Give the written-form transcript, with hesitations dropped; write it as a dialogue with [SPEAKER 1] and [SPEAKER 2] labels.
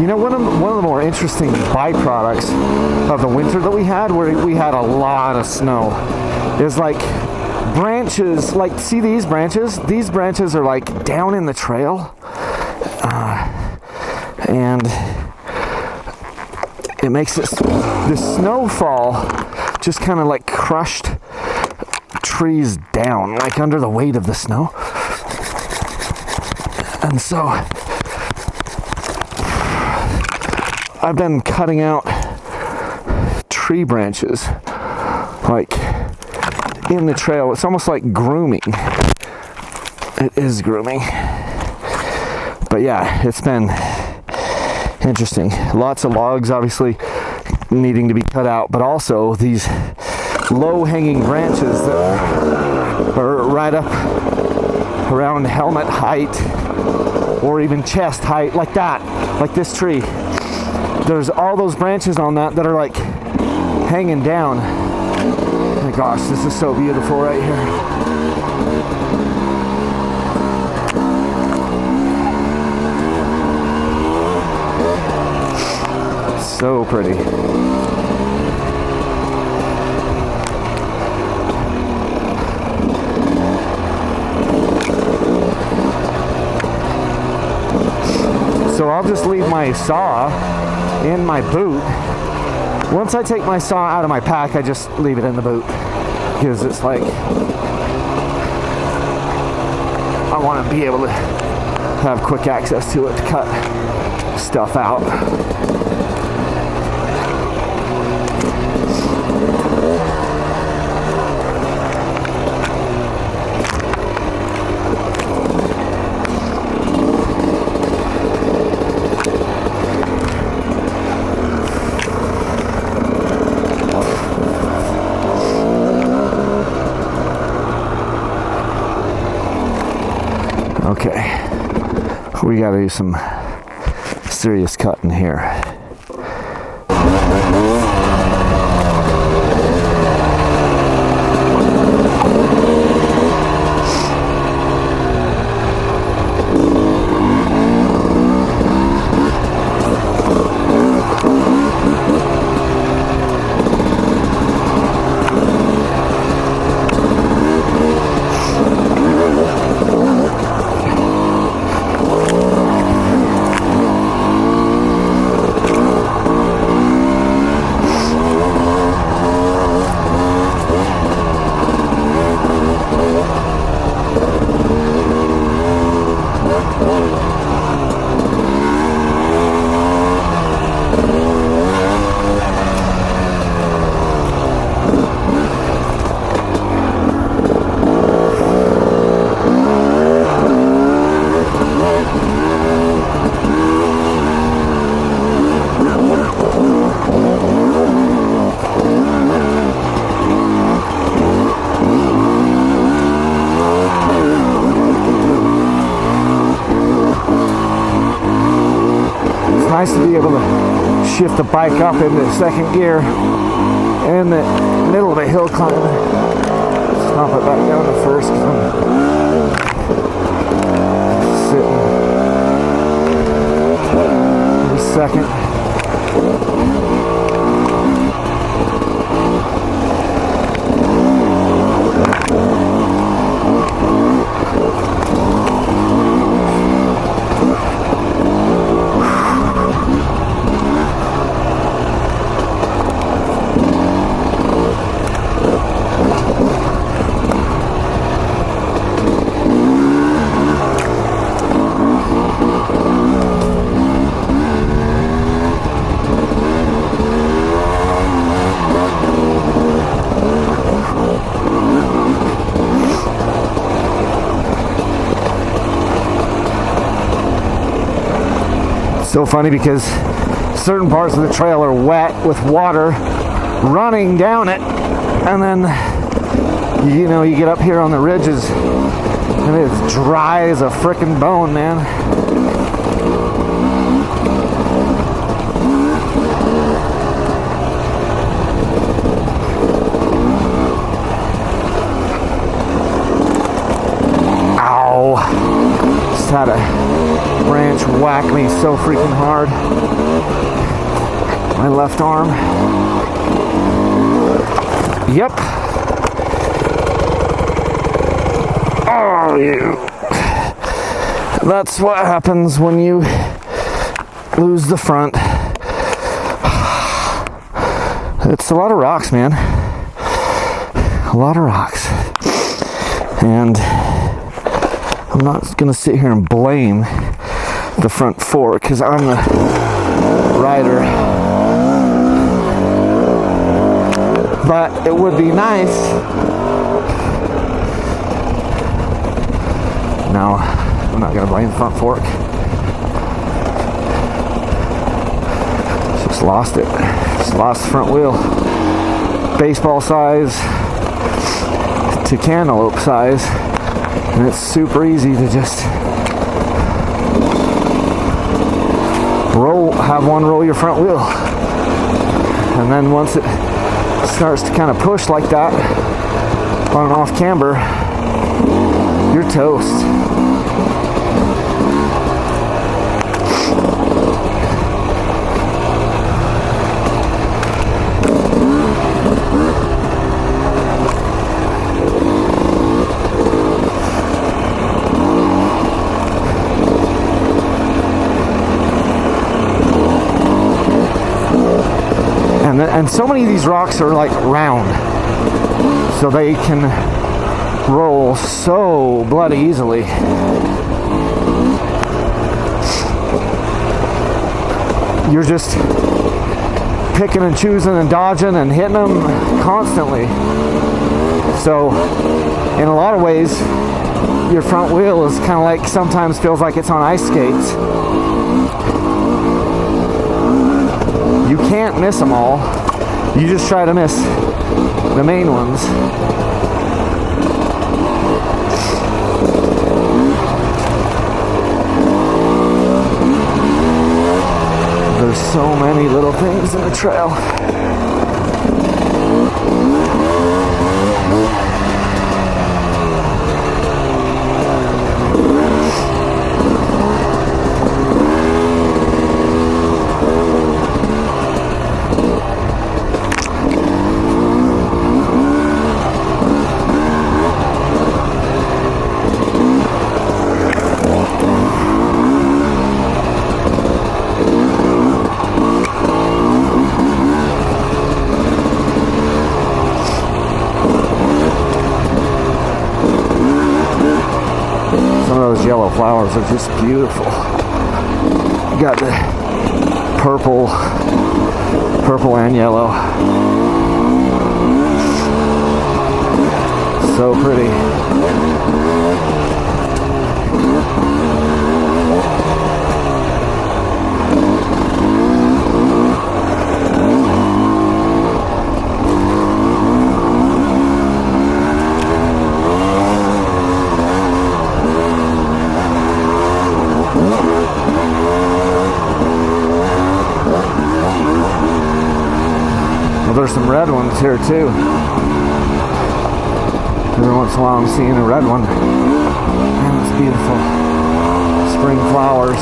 [SPEAKER 1] You know, one of the more interesting byproducts of the winter that we had, where we had a lot of snow, is like branches, like see these branches? These branches are like down in the trail, and it makes this snowfall just kind of like crushed trees down, like under the weight of the snow. And so I've been cutting out tree branches like in the trail. It's almost like grooming. It is grooming. But yeah, it's been interesting. Lots of logs obviously needing to be cut out, but also these low-hanging branches that are right up around helmet height or even chest height, like that, like this tree. There's all those branches on that are like hanging down. Oh my gosh, this is so beautiful right here. So pretty. So I'll just leave my saw in my boot. Once I take my saw out of my pack, I just leave it in the boot, because it's like I want to be able to have quick access to it to cut stuff out. Okay, we got to do some serious cutting here. Nice to be able to shift the bike up into second gear in the middle of a hill climb. Stomp it back down to first because I'm sitting in second. So funny because certain parts of the trail are wet with water running down it, and then you know, you get up here on the ridges and it's dry as a frickin' bone, man. Ow! Just had a branch whack smack me so freaking hard. My left arm. Yep. Oh, you. That's what happens when you lose the front. It's a lot of rocks, man. A lot of rocks. And I'm not gonna sit here and blame the front fork because I'm the rider. But it would be nice. No, I'm not gonna blame the front fork. Just lost it. Just lost the front wheel. Baseball size to cantaloupe size. And it's super easy to just have one roll your front wheel. And then once it starts to kind of push like that on an off camber, you're toast. And so many of these rocks are like round, so they can roll so bloody easily. You're just picking and choosing and dodging and hitting them constantly. So in a lot of ways, your front wheel is kind of like, sometimes feels like it's on ice skates. You can't miss them all. You just try to miss the main ones. There's so many little things in the trail. Those yellow flowers are just beautiful. You got the purple and yellow. So pretty. Well, there's some red ones here too. Every once in a while I'm seeing a red one. Man, it's beautiful. Spring flowers.